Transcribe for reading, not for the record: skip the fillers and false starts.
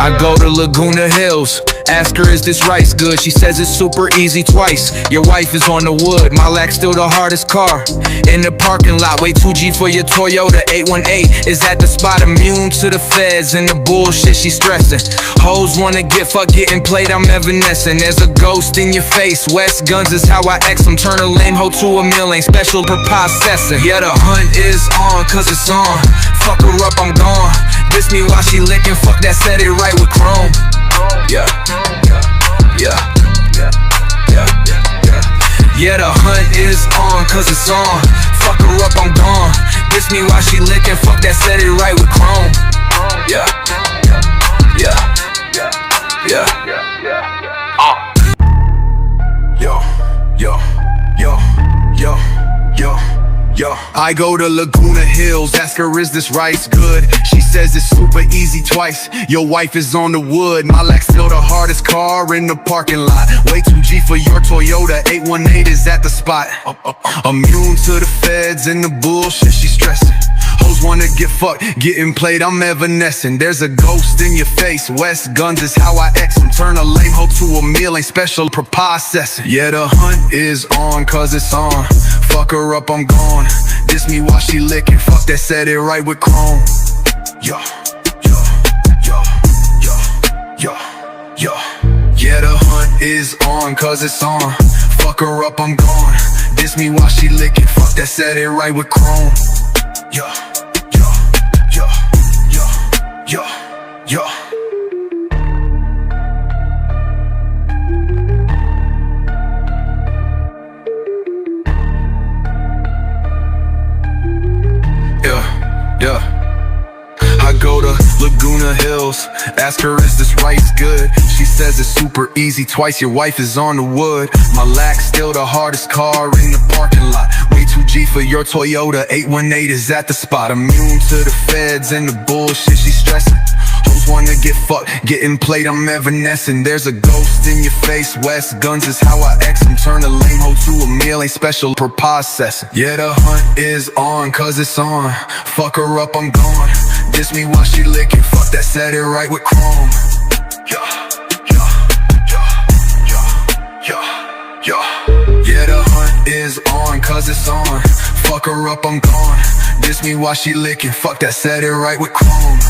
I go to Laguna Hills, ask her is this rice good? She says it's super easy twice. Your wife is on the wood, my lack's still the hardest car. In the parking lot, wait 2G for your Toyota 818 is at the spot, immune to the feds and the bullshit she stressing. Hoes wanna get fucked, getting played, I'm evanescent. There's a ghost in your face, West Guns is how I X them. Turn a lame hoe to a meal, ain't special for processing. Yeah, the hunt is on, cause it's on. Fuck her up, I'm gone. Diss me while she licking, fuck that, set it right with Chrome. Yeah. Yeah, the hunt is on, cause it's on. Fuck her up, I'm gone. Diss me while she licking, fuck that, set it right with Chrome. I go to Laguna Hills, ask her is this rice good? She says it's super easy twice. Your wife is on the wood, my lack's still the hardest car in the parking lot. Way 2G for your Toyota 818 is at the spot. Immune to the feds and the bullshit she stressing. Hoes wanna get fucked, getting played, I'm evanescent. There's a ghost in your face, West Guns is how I X them. Turn a lame hoe to a meal, ain't special for processing. Yeah, the hunt is on, cause it's on. Fuck her up, I'm gone. Diss me while she licking, fuck that, set it right with Chrome. Yeah, the hunt is on, cause it's on. Fuck her up, I'm gone. Diss me while she licking, fuck that, set it right with Chrome. I go to Laguna Hills, ask her is this rice good? She says it's super easy twice, your wife is on the wood. My lack's still the hardest car in the parking lot. Way 2G for your Toyota 818 is at the spot. Immune to the feds and the bullshit she stressing. Hoes wanna get fucked, getting played, I'm evanescent. There's a ghost in your face, West Guns is how I X them. Turn a lame hoe to a meal, ain't special for processing. Yeah, the hunt is on, cause it's on. Fuck her up, I'm gone. Diss me while she licking, fuck that, set it right with Chrome. Yeah, the hunt is on, cause it's on. Fuck her up, I'm gone. Diss me while she licking, fuck that, set it right with Chrome.